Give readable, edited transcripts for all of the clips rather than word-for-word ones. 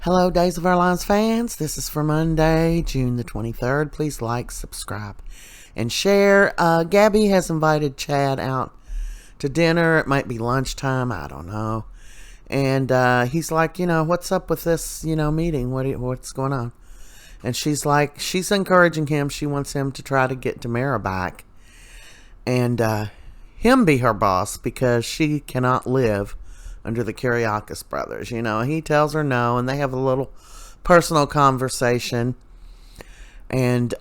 Hello, Days of Our Lives fans. This is for Monday, June the 23rd. Please like, subscribe, and share. Gabi has invited Chad out to dinner. It might be lunchtime. I don't know. And he's like, what's up with this, meeting? What's going on? And she's like, she's encouraging him. She wants him to try to get mera back and him be her boss because she cannot live under the Kyriakis brothers. He tells her no, and they have a little personal conversation. And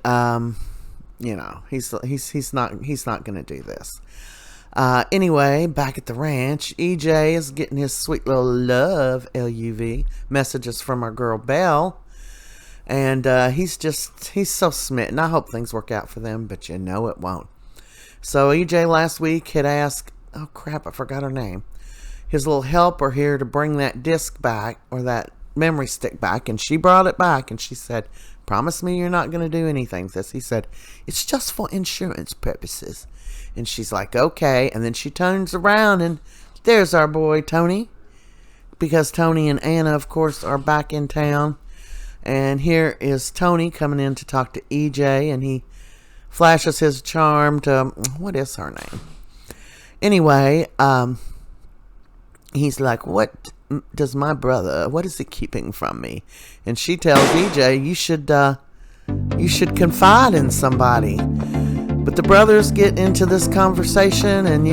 he's not going to do this. Anyway, back at the ranch, EJ is getting his sweet little love LUV messages from our girl Belle, and he's so smitten. I hope things work out for them, but it won't. So EJ last week had asked, oh crap, I forgot her name, his little helper here to bring that disc back, or that memory stick back, and she brought it back, and she said, promise me you're not going to do anything with this. He said, it's just for insurance purposes. And she's like, okay. And then she turns around, and there's our boy Tony, because Tony and Anna, of course, are back in town. And here is Tony coming in to talk to EJ, and he flashes his charm to, what is her name? Anyway, he's like, what does my brother, what is he keeping from me? And she tells EJ, you should confide in somebody. But the brothers get into this conversation, and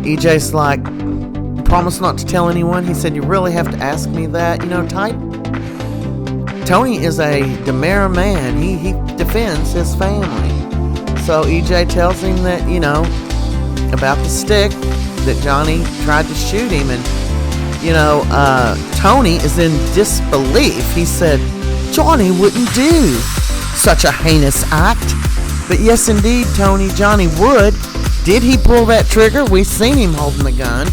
EJ's like, promise not to tell anyone. He said, you really have to ask me that, type. Tony is a mera man. He defends his family. So EJ tells him that, about the stick that Johnny tried to shoot him, and Tony is in disbelief. He said Johnny wouldn't do such a heinous act, but yes indeed, Johnny would. Did he pull that trigger? We've seen him holding the gun.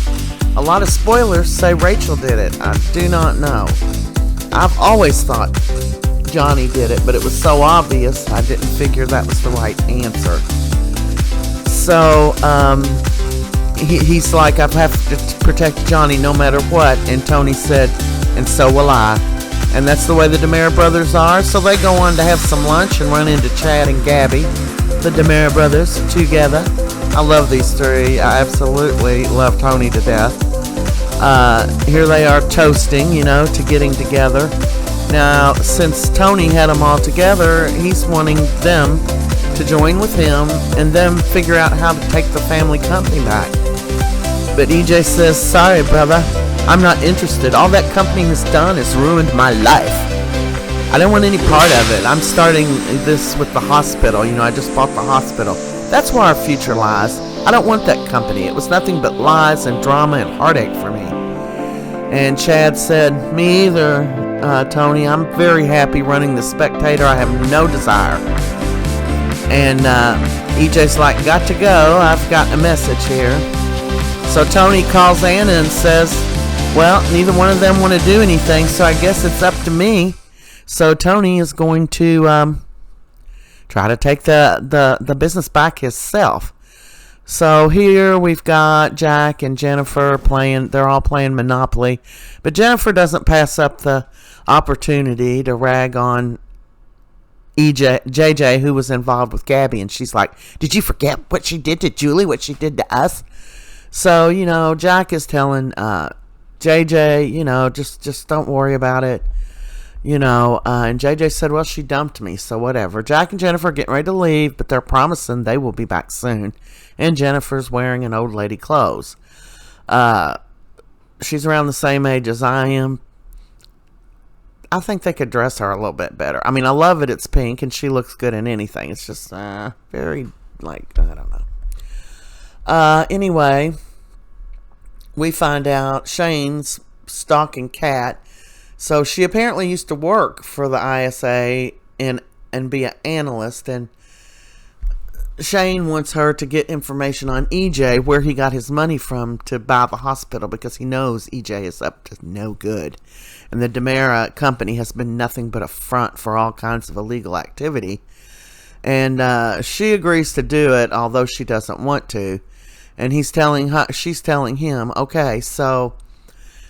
A lot of spoilers say Rachel did it. I do not know. I've always thought Johnny did it, but it was so obvious I didn't figure that was the right answer. So he's like, I have to protect Johnny no matter what. And Tony said, and so will I. And that's the way the mera brothers are. So they go on to have some lunch and run into Chad and Gabi, the mera brothers, together. I love these three. I absolutely love Tony to death. Here they are toasting, to getting together. Now, since Tony had them all together, he's wanting them to join with him and then figure out how to take the family company back. But EJ says, sorry, brother, I'm not interested. All that company has done has ruined my life. I don't want any part of it. I'm starting this with the hospital. I just bought the hospital. That's where our future lies. I don't want that company. It was nothing but lies and drama and heartache for me. And Chad said, me either, Tony. I'm very happy running the Spectator. I have no desire. And EJ's like, got to go. I've got a message here. So Tony calls Anna and says, well, neither one of them want to do anything, so I guess it's up to me. So Tony is going to try to take the business back himself. So here we've got Jack and Jennifer playing. They're all playing Monopoly. But Jennifer doesn't pass up the opportunity to rag on JJ, who was involved with Gabi. And she's like, did you forget what she did to Julie, what she did to us? So, Jack is telling JJ, just don't worry about it. And JJ said, well, she dumped me, so whatever. Jack and Jennifer are getting ready to leave, but they're promising they will be back soon. And Jennifer's wearing an old lady clothes. She's around the same age as I am. I think they could dress her a little bit better. I mean, I love it. It's pink, and she looks good in anything. It's just very, I don't know. Anyway, we find out Shane's stalking Kat. So she apparently used to work for the ISA and be an analyst, and Shane wants her to get information on EJ, where he got his money from to buy the hospital, because he knows EJ is up to no good. And the mera company has been nothing but a front for all kinds of illegal activity. And she agrees to do it, although she doesn't want to. And she's telling him, okay, so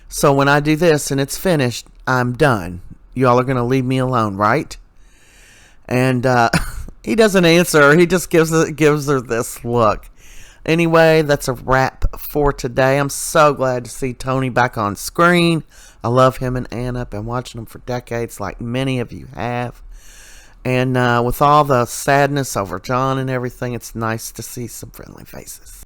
So when I do this and it's finished, I'm done. Y'all are going to leave me alone, right? And he doesn't answer. He just gives her this look. Anyway, that's a wrap for today. I'm so glad to see Tony back on screen. I love him and Anna. I've been watching them for decades, like many of you have. And with all the sadness over John and everything, it's nice to see some friendly faces.